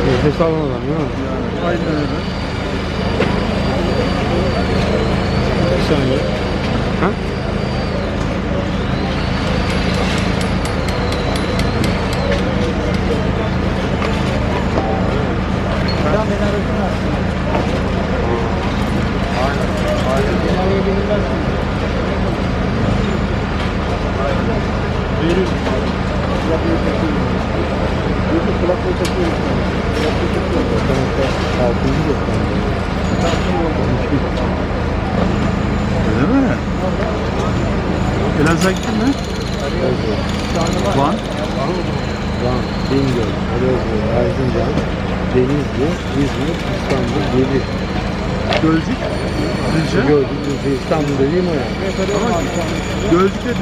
Nefes almadan değil mi? Yani aynen öyle. Bir saniye. Ha? Öyle mi? Elazığ'a gittin mi? Van? Van, Bingöl, Elazığ, Erzincan, Denizli, İzmir, İstanbul, Gezi. Gölcük? Düzce? Gördük, İstanbul dediğim o yani. Ama Gölcük'te